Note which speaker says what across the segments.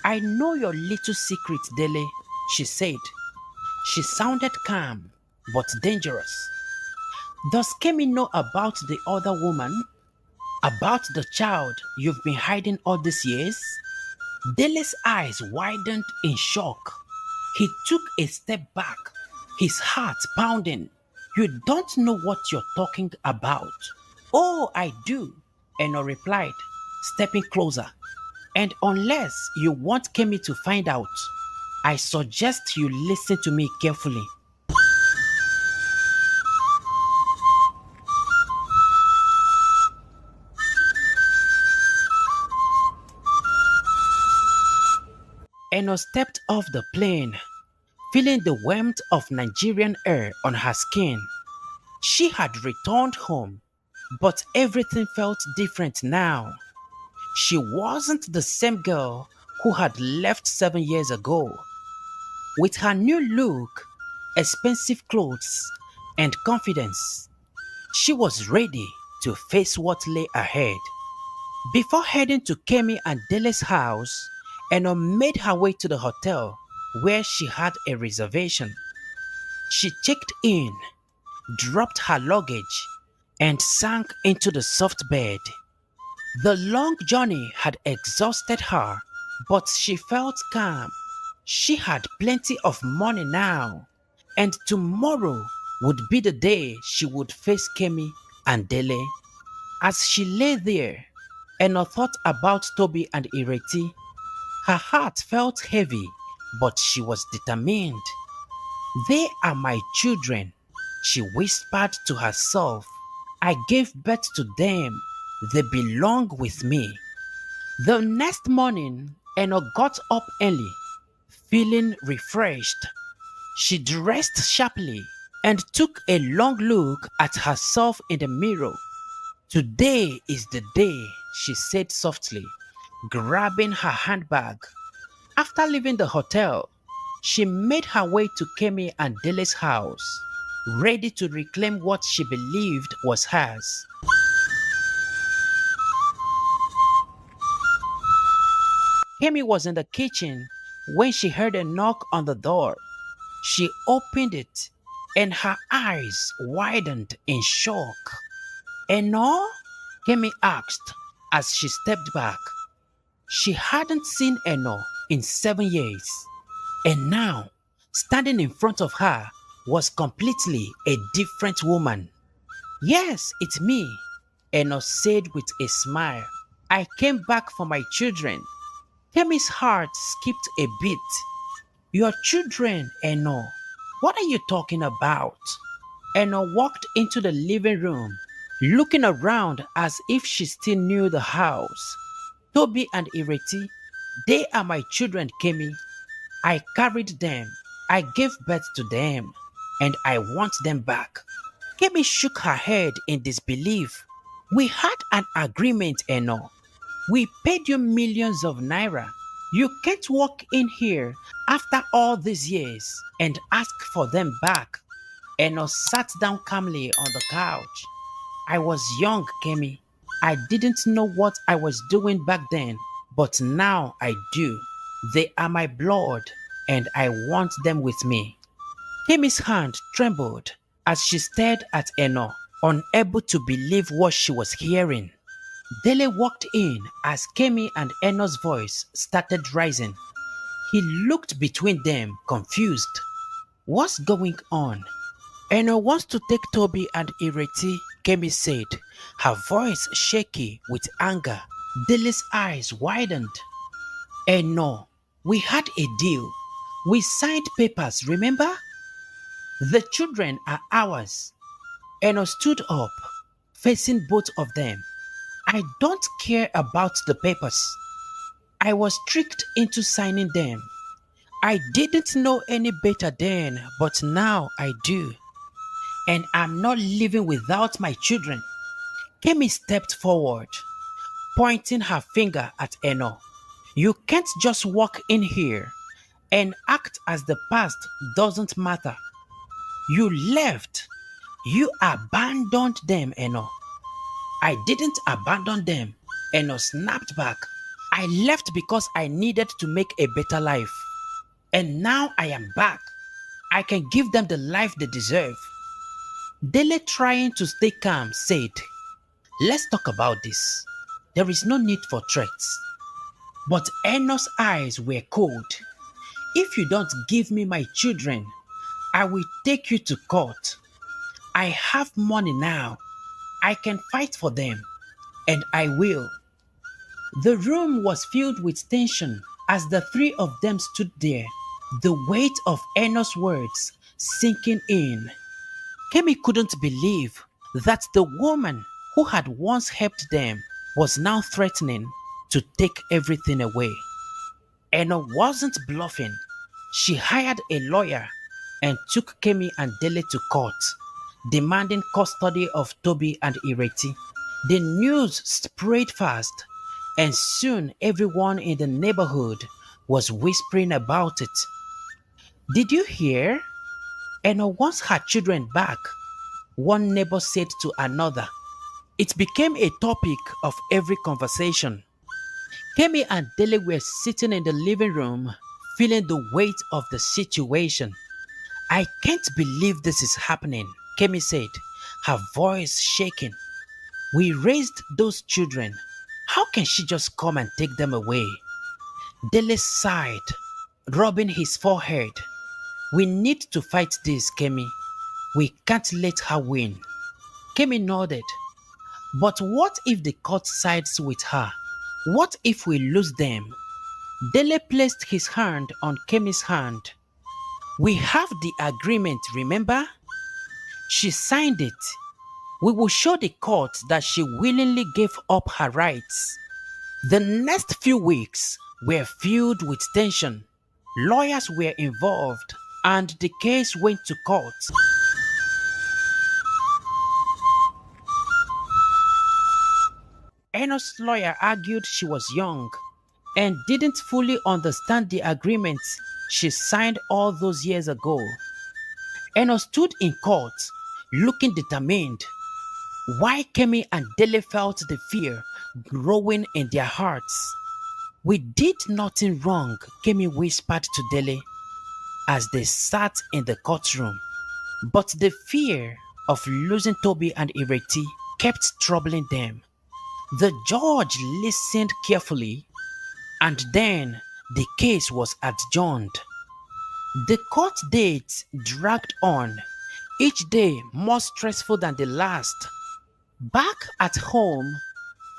Speaker 1: I know your little secret, Dele, she said. She sounded calm, but dangerous. Does Kemi know about the other woman? About the child you've been hiding all these years? Dele's eyes widened in shock. He took a step back, his heart pounding. You don't know what you're talking about. Oh, I do, Eno replied, stepping closer. And unless you want Kemi to find out, I suggest you listen to me carefully. Eno stepped off the plane, feeling the warmth of Nigerian air on her skin. She had returned home, but everything felt different now. She wasn't the same girl who had left 7 years ago. With her new look, expensive clothes, and confidence, she was ready to face what lay ahead. Before heading to Kemi and Dele's house, Eno made her way to the hotel where she had a reservation. She checked in, dropped her luggage, and sank into the soft bed. The long journey had exhausted her, but she felt calm. She had plenty of money now, and tomorrow would be the day she would face Kemi and Dele. As she lay there, Eno thought about Toby and Ireti. Her heart felt heavy, but she was determined. They are my children, she whispered to herself. I gave birth to them. They belong with me. The next morning, Eno got up early, feeling refreshed. She dressed sharply and took a long look at herself in the mirror. Today is the day, she said softly, grabbing her handbag. After leaving the hotel, she made her way to Kemi and Dele's house, ready to reclaim what she believed was hers. Kemi was in the kitchen when she heard a knock on the door. She opened it and her eyes widened in shock. Eno? Kemi asked as she stepped back. She hadn't seen Eno in 7 years, and now, standing in front of her, was completely a different woman. Yes, it's me, Eno said with a smile. I came back for my children. Kemi's heart skipped a beat. Your children, Eno. What are you talking about? Eno walked into the living room, looking around as if she still knew the house. Toby and Ireti, they are my children, Kemi. I carried them, I gave birth to them, and I want them back. Kemi shook her head in disbelief. We had an agreement, Eno. We paid you millions of naira. You can't walk in here after all these years and ask for them back. Eno sat down calmly on the couch. I was young, Kemi. I didn't know what I was doing back then, but now I do. They are my blood, and I want them with me. Kemi's hand trembled as she stared at Eno, unable to believe what she was hearing. Dele walked in as Kemi and Eno's voice started rising. He looked between them, confused. What's going on? Eno wants to take Toby and Ireti, Kemi said, her voice shaky with anger. Dele's eyes widened. Eno, we had a deal. We signed papers, remember? The children are ours. Eno stood up, facing both of them. I don't care about the papers. I was tricked into signing them. I didn't know any better then, but now I do. And I'm not living without my children. Kemi stepped forward, pointing her finger at Eno. You can't just walk in here and act as the past doesn't matter. You left. You abandoned them, Eno. I didn't abandon them, Eno snapped back. I left because I needed to make a better life. And now I am back. I can give them the life they deserve. Dele, trying to stay calm, said, "Let's talk about this. There is no need for threats." But Enos' eyes were cold. "If you don't give me my children, I will take you to court. I have money now. I can fight for them, and I will." The room was filled with tension as the three of them stood there, the weight of Enos' words sinking in. Kemi couldn't believe that the woman who had once helped them was now threatening to take everything away. Eno wasn't bluffing. She hired a lawyer and took Kemi and Dele to court, demanding custody of Toby and Ireti. The news spread fast, and soon everyone in the neighborhood was whispering about it. "Did you hear? Eno wants her children back," one neighbor said to another. It became a topic of every conversation. Kemi and Dele were sitting in the living room, feeling the weight of the situation. "I can't believe this is happening," Kemi said, her voice shaking. "We raised those children. How can she just come and take them away?" Dele sighed, rubbing his forehead. "We need to fight this, Kemi. We can't let her win." Kemi nodded. "But what if the court sides with her? What if we lose them?" Dele placed his hand on Kemi's hand. "We have the agreement, remember? She signed it. We will show the court that she willingly gave up her rights." The next few weeks were filled with tension. Lawyers were involved, and the case went to court. Enos' lawyer argued she was young and didn't fully understand the agreement she signed all those years ago. Enos stood in court, looking determined. Why Kemi and Dele felt the fear growing in their hearts. "We did nothing wrong," Kemi whispered to Dele as they sat in the courtroom. But the fear of losing Toby and Ireti kept troubling them. The judge listened carefully, and then the case was adjourned. The court dates dragged on, each day more stressful than the last. Back at home,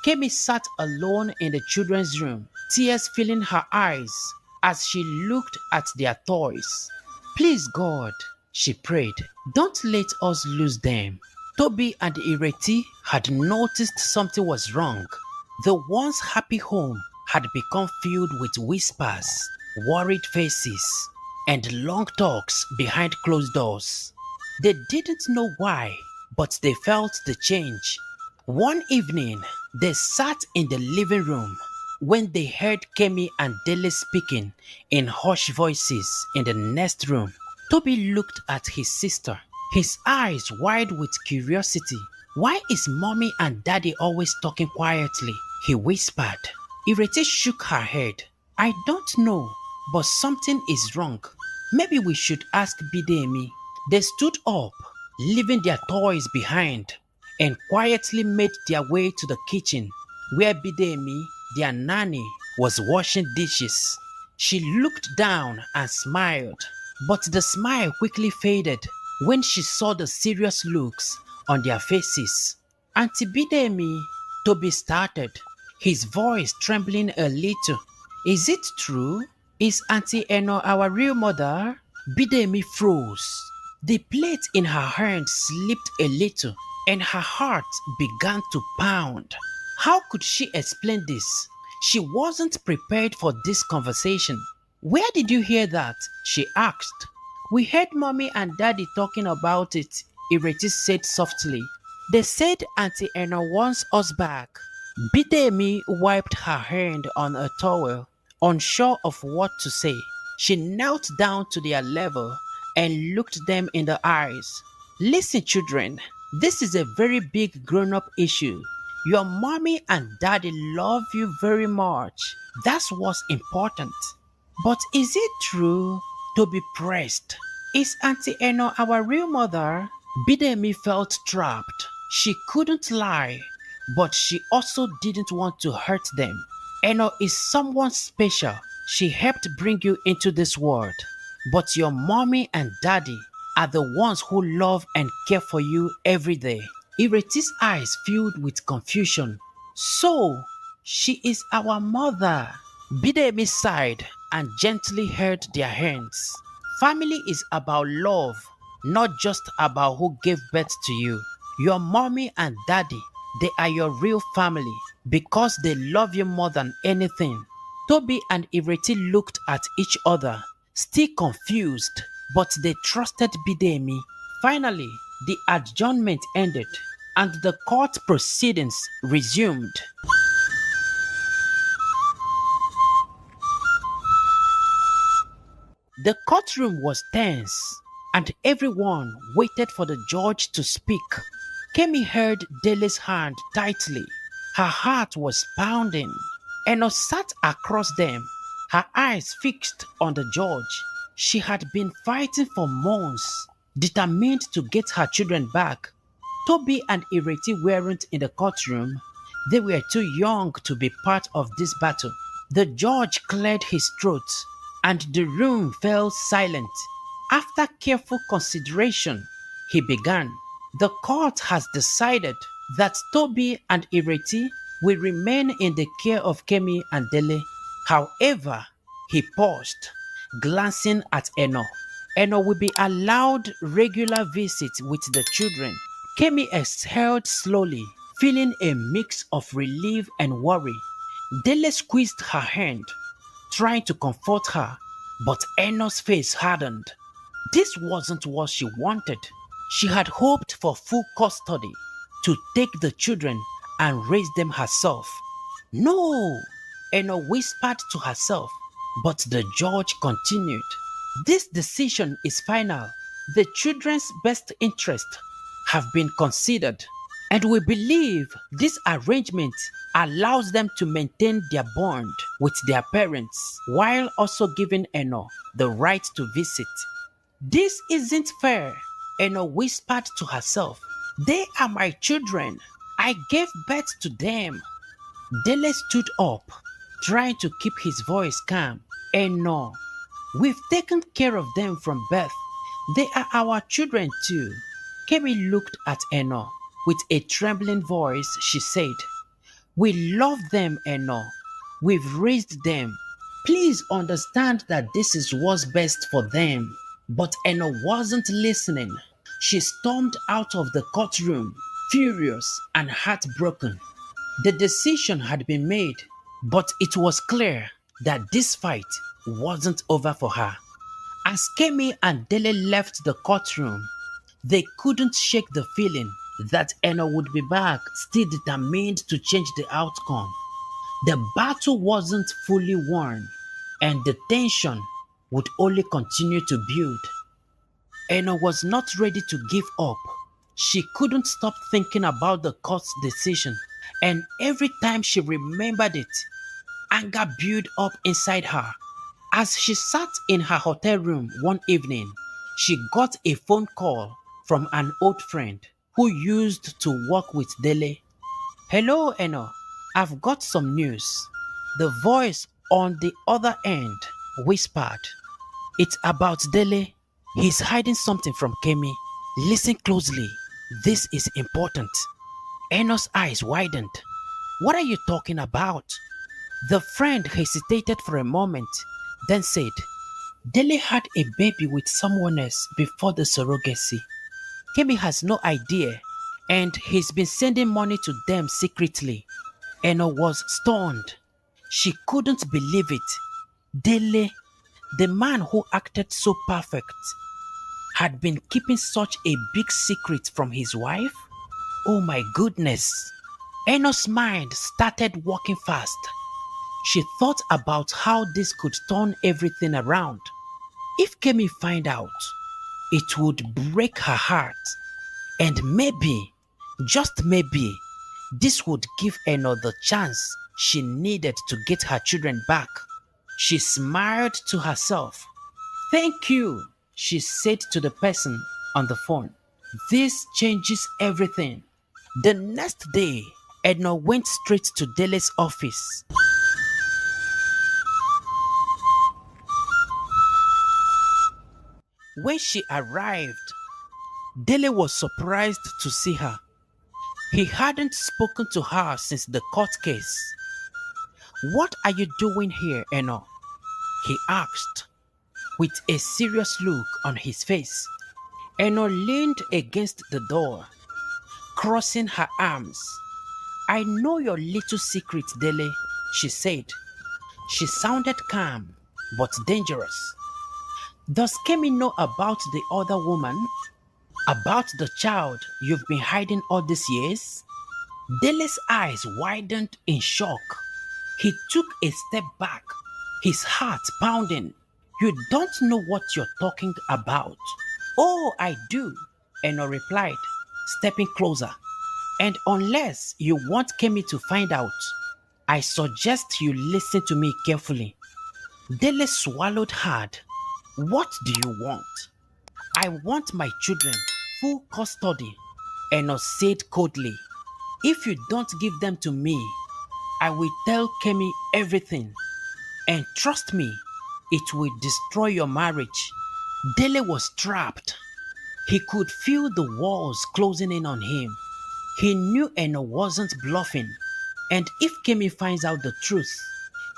Speaker 1: Kemi sat alone in the children's room, tears filling her eyes as she looked at their toys. "Please, God," she prayed, "don't let us lose them." Toby and Ireti had noticed something was wrong. The once happy home had become filled with whispers, worried faces, and long talks behind closed doors. They didn't know why, but they felt the change. One evening, they sat in the living room when they heard Kemi and Dele speaking in hushed voices in the next room. Toby looked at his sister, his eyes wide with curiosity. "Why is mommy and daddy always talking quietly?" he whispered. Ireti shook her head. "I don't know, but something is wrong. Maybe we should ask Bidemi." They stood up, leaving their toys behind, and quietly made their way to the kitchen, where Bidemi, their nanny, was washing dishes. She looked down and smiled, but the smile quickly faded when she saw the serious looks on their faces. "Auntie Bidemi," Toby started, his voice trembling a little. "Is it true? Is Auntie Eno our real mother?" Bidemi froze. The plate in her hand slipped a little, and her heart began to pound. How could she explain this? She wasn't prepared for this conversation. "Where did you hear that?" she asked. "We heard mommy and daddy talking about it," Ireti said softly. "They said Auntie Eno wants us back." Bidemi wiped her hand on a towel, unsure of what to say. She knelt down to their level and looked them in the eyes. "Listen, children, this is a very big grown-up issue. Your mommy and daddy love you very much. That's what's important. But is it true to be pressed? Is Auntie Eno our real mother? Bidemi felt trapped. She couldn't lie, but she also didn't want to hurt them. Eno is someone special. She helped bring you into this world. But your mommy and daddy are the ones who love and care for you every day. Ireti's eyes filled with confusion. So, she is our mother. Bidemi sighed and gently held their hands. Family is about love, not just about who gave birth to you. Your mommy and daddy, they are your real family because they love you more than anything. Toby and Ireti looked at each other, still confused, but they trusted Bidemi. Finally, the adjournment ended and the court proceedings resumed. The courtroom was tense, and everyone waited for the judge to speak. Kemi held Dele's hand tightly. Her heart was pounding. Eno sat across them, her eyes fixed on the judge. She had been fighting for months, determined to get her children back. Toby and Ireti weren't in the courtroom. They were too young to be part of this battle. The judge cleared his throat, and the room fell silent. After careful consideration, he began. The court has decided that Toby and Ireti will remain in the care of Kemi and Dele. However, he paused, glancing at Eno. Eno will be allowed regular visits with the children. Kemi exhaled slowly, feeling a mix of relief and worry. Dele squeezed her hand, trying to comfort her, but Eno's face hardened. This wasn't what she wanted. She had hoped for full custody, to take the children and raise them herself. No, Eno whispered to herself, but the judge continued. This decision is final. The children's best interest have been considered, and we believe this arrangement allows them to maintain their bond with their parents while also giving Eno the right to visit. This isn't fair, Eno whispered to herself. They are my children. I gave birth to them. Dele stood up, trying to keep his voice calm. Eno, we've taken care of them from birth. They are our children too. Kemi looked at Eno. With a trembling voice, she said, we love them, Eno. We've raised them. Please understand that this is what's best for them. But Eno wasn't listening. She stormed out of the courtroom, furious and heartbroken. The decision had been made, but it was clear that this fight wasn't over for her. As Kemi and Dele left the courtroom, they couldn't shake the feeling that Eno would be back, still determined to change the outcome. The battle wasn't fully won, and the tension would only continue to build. Eno was not ready to give up. She couldn't stop thinking about the court's decision, and every time she remembered it, anger built up inside her. As she sat in her hotel room one evening, she got a phone call from an old friend who used to work with Dele. Hello, Eno. I've got some news. The voice on the other end whispered. It's about Dele. He's hiding something from Kemi. Listen closely. This is important. Eno's eyes widened. What are you talking about? The friend hesitated for a moment, then said, Dele had a baby with someone else before the surrogacy. Kemi has no idea, and he's been sending money to them secretly. Eno was stunned. She couldn't believe it. Dele, the man who acted so perfect, had been keeping such a big secret from his wife? Oh my goodness. Eno's mind started working fast. She thought about how this could turn everything around. If Kemi find out, it would break her heart. And maybe, just maybe, This would give Eno the chance she needed to get her children back. She smiled to herself. Thank you, she said to the person on the phone. This changes everything. The next day, Edna went straight to Dele's office. When she arrived, Dele was surprised to see her. He hadn't spoken to her since the court case. What are you doing here, Eno? He asked, with a serious look on his face. Eno leaned against the door, crossing her arms. I know your little secret, Dele, she said. She sounded calm, but dangerous. Does Kemi know about the other woman? About the child you've been hiding all these years? Dele's eyes widened in shock. He took a step back, his heart pounding. You don't know what you're talking about. Oh, I do, Eno replied, stepping closer. And unless you want Kemi to find out, I suggest you listen to me carefully. Dele swallowed hard. What do you want? I want my children full custody, Eno said coldly. If you don't give them to me, I will tell Kemi everything. And trust me, it will destroy your marriage. Dele was trapped. He could feel the walls closing in on him. He knew Eno wasn't bluffing. And if Kemi finds out the truth,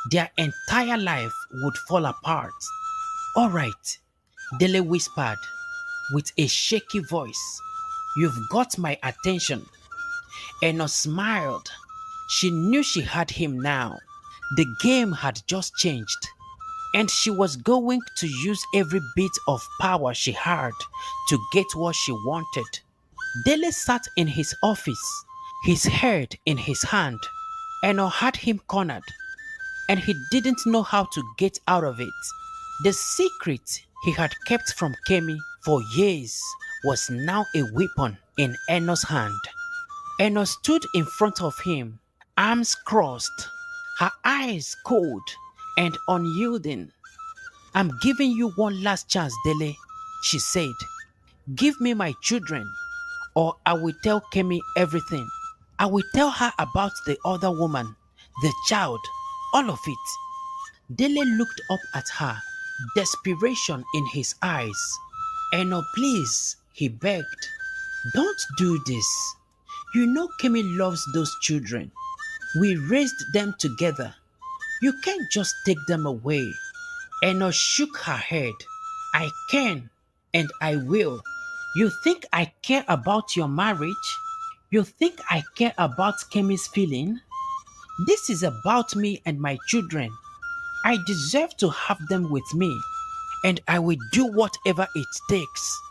Speaker 1: their entire life would fall apart. All right, Dele whispered with a shaky voice. You've got my attention. Eno smiled. She knew she had him now. The game had just changed, and she was going to use every bit of power she had to get what she wanted. Dele sat in his office, his head in his hand. Eno had him cornered, and he didn't know how to get out of it. The secret he had kept from Kemi for years was now a weapon in Eno's hand. Eno stood in front of him, arms crossed, her eyes cold and unyielding. I'm giving you one last chance, Dele, she said. Give me my children, or I will tell Kemi everything. I will tell her about the other woman, the child, all of it. Dele looked up at her, desperation in his eyes. Eno, please, he begged. Don't do this. You know Kemi loves those children. We raised them together. You can't just take them away. Eno shook her head. I can, and I will. You think I care about your marriage? You think I care about Kemi's feeling? This is about me and my children. I deserve to have them with me, and I will do whatever it takes.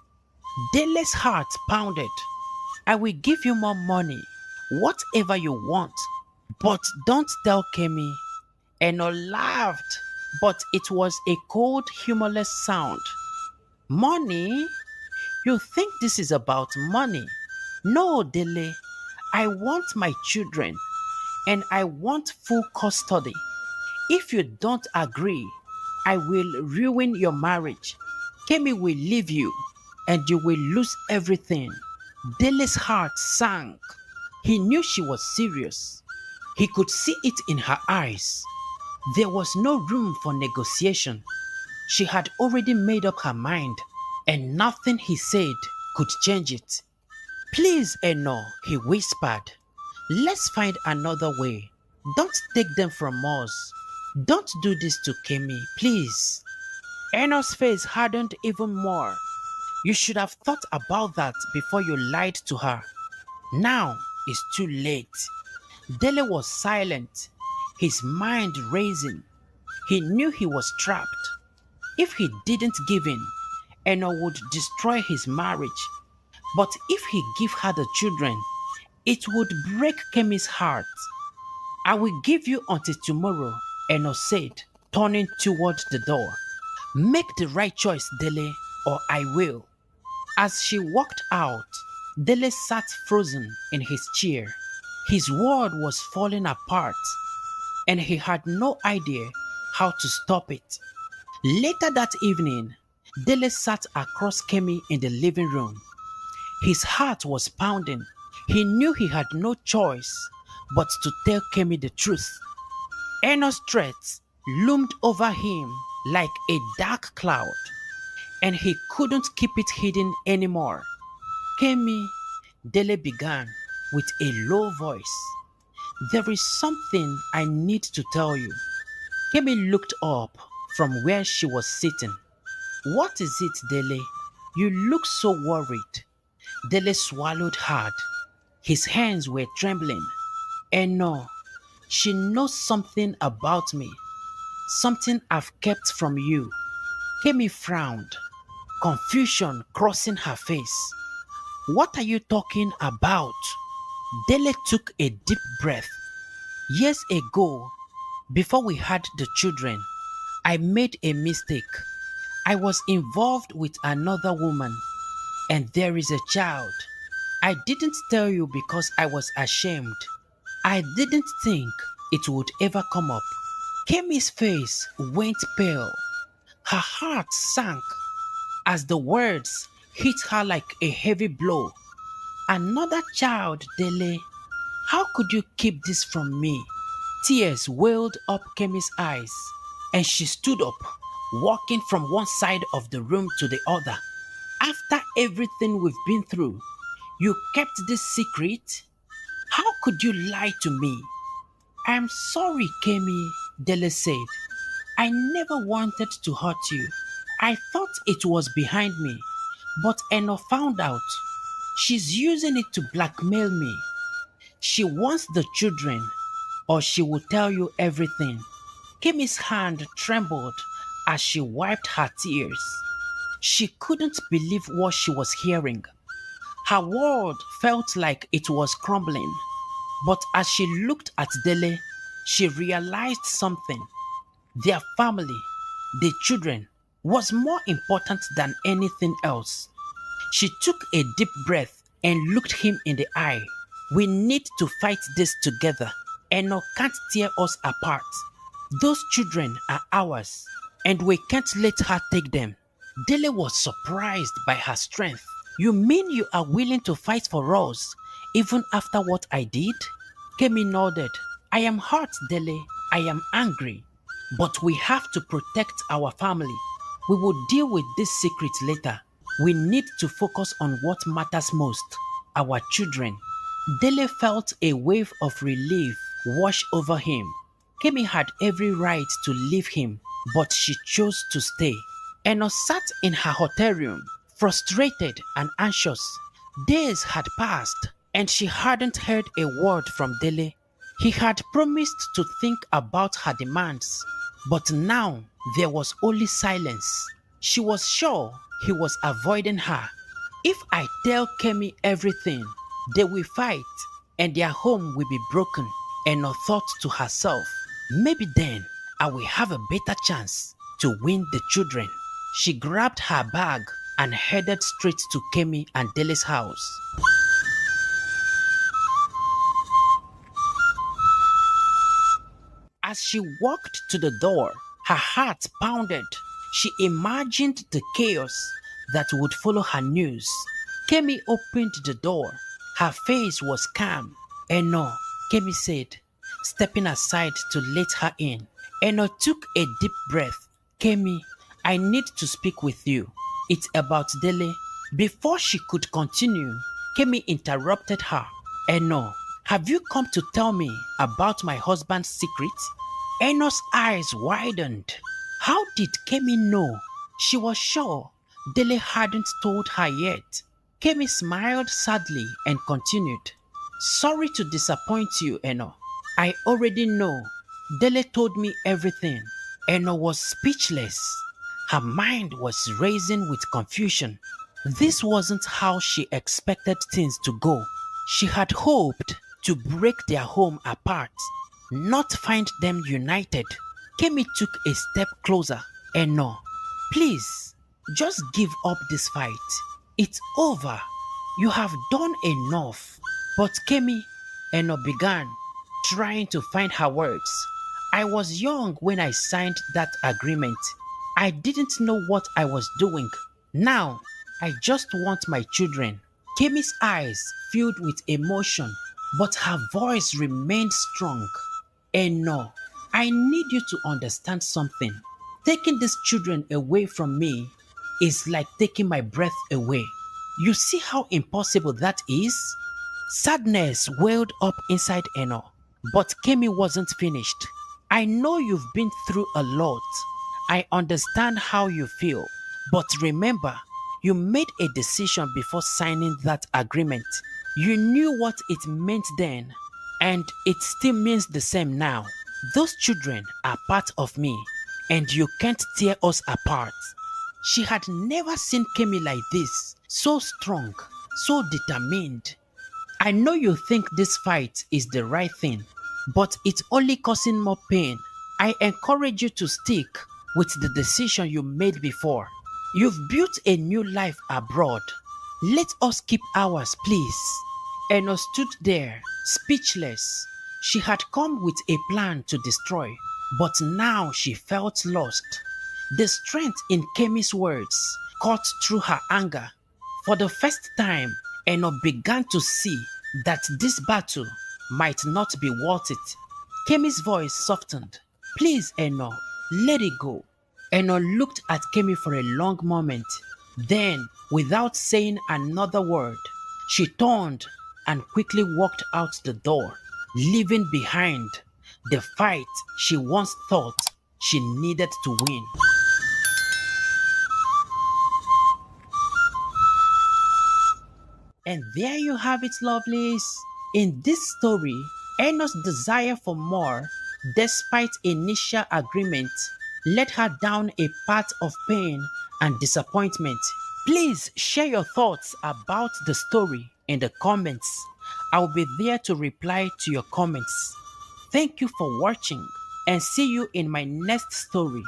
Speaker 1: Dele's heart pounded. I will give you more money, whatever you want, but don't tell Kemi. Eno laughed, but it was a cold, humorless sound. Money? You think this is about money? No, Dele. I want my children, and I want full custody. If you don't agree, I will ruin your marriage. Kemi will leave you, and you will lose everything. Dele's heart sank. He knew she was serious. He could see it in her eyes. There was no room for negotiation. She had already made up her mind, and nothing he said could change it. Please, Eno, he whispered. Let's find another way. Don't take them from us. Don't do this to Kemi, please. Eno's face hardened even more. You should have thought about that before you lied to her. Now it's too late. Dele was silent, his mind racing. He knew he was trapped. If he didn't give in, Eno would destroy his marriage. But if he gave her the children, it would break Kemi's heart. I will give you until tomorrow, Eno said, turning toward the door. Make the right choice, Dele, or I will. As she walked out, Dele sat frozen in his chair. His world was falling apart, and he had no idea how to stop it. Later that evening, Dele sat across Kemi in the living room. His heart was pounding. He knew he had no choice but to tell Kemi the truth. Eno's threat loomed over him like a dark cloud, and he couldn't keep it hidden anymore. Kemi, Dele began with a low voice. There is something I need to tell you. Kemi looked up from where she was sitting. What is it, Dele? You look so worried. Dele swallowed hard. His hands were trembling. And no, she knows something about me. Something I've kept from you. Kemi frowned, confusion crossing her face. What are you talking about? Dele took a deep breath. Years ago, before we had the children, I made a mistake. I was involved with another woman, and there is a child. I didn't tell you because I was ashamed. I didn't think it would ever come up. Kemi's face went pale. Her heart sank as the words hit her like a heavy blow. Another child, Dele. How could you keep this from me? Tears welled up Kemi's eyes, and she stood up, walking from one side of the room to the other. After everything we've been through, you kept this secret? How could you lie to me? I'm sorry, Kemi, Dele said. I never wanted to hurt you. I thought it was behind me, but Eno found out. She's using it to blackmail me. She wants the children, or she will tell you everything. Kemi's hand trembled as she wiped her tears. She couldn't believe what she was hearing. Her world felt like it was crumbling. But as she looked at Dele, she realized something. Their family, the children, was more important than anything else. She took a deep breath and looked him in the eye. We need to fight this together. Eno can't tear us apart. Those children are ours, and we can't let her take them. Dele was surprised by her strength. You mean you are willing to fight for us, even after what I did? Kemi nodded. I am hurt, Dele. I am angry. But we have to protect our family. We will deal with this secret later. We need to focus on what matters most, our children. Dele felt a wave of relief wash over him. Kemi had every right to leave him, but she chose to stay. Eno sat in her hotel room, frustrated and anxious. Days had passed, and she hadn't heard a word from Dele. He had promised to think about her demands, but now there was only silence. She was sure he was avoiding her. If I tell Kemi everything, they will fight and their home will be broken. Eno thought to herself, maybe then I will have a better chance to win the children. She grabbed her bag and headed straight to Kemi and Dele's house. As she walked to the door, her heart pounded. She imagined the chaos that would follow her news. Kemi opened the door. Her face was calm. Eno, Kemi said, stepping aside to let her in. Eno took a deep breath. Kemi, I need to speak with you. It's about Dele. Before she could continue, Kemi interrupted her. Eno, have you come to tell me about my husband's secret? Eno's eyes widened. How did Kemi know? She was sure Dele hadn't told her yet. Kemi smiled sadly and continued. Sorry to disappoint you, Eno. I already know. Dele told me everything. Eno was speechless. Her mind was racing with confusion. This wasn't how she expected things to go. She had hoped to break their home apart, not find them united. Kemi took a step closer. Eno, please, just give up this fight. It's over. You have done enough. But Kemi, Eno began, trying to find her words. I was young when I signed that agreement. I didn't know what I was doing. Now, I just want my children. Kemi's eyes filled with emotion, but her voice remained strong. Eno, I need you to understand something. Taking these children away from me is like taking my breath away. You see how impossible that is? Sadness welled up inside Eno, but Kemi wasn't finished. I know you've been through a lot. I understand how you feel. But remember, you made a decision before signing that agreement. You knew what it meant then, and it still means the same now. Those children are part of me, and you can't tear us apart. She had never seen Kemi like this, so strong, so determined. I know you think this fight is the right thing, but it's only causing more pain. I encourage you to stick with the decision you made before. You've built a new life abroad. Let us keep ours, please. Eno stood there, speechless. She had come with a plan to destroy, but now she felt lost. The strength in Kemi's words cut through her anger. For the first time, Eno began to see that this battle might not be worth it. Kemi's voice softened. Please, Eno, let it go. Eno looked at Kemi for a long moment. Then, without saying another word, she turned and quickly walked out the door, leaving behind the fight she once thought she needed to win. And there you have it, lovelies. In this story, Eno's desire for more, despite initial agreement, led her down a path of pain and disappointment. Please share your thoughts about the story in the comments. I'll be there to reply to your comments. Thank you for watching and see you in my next story.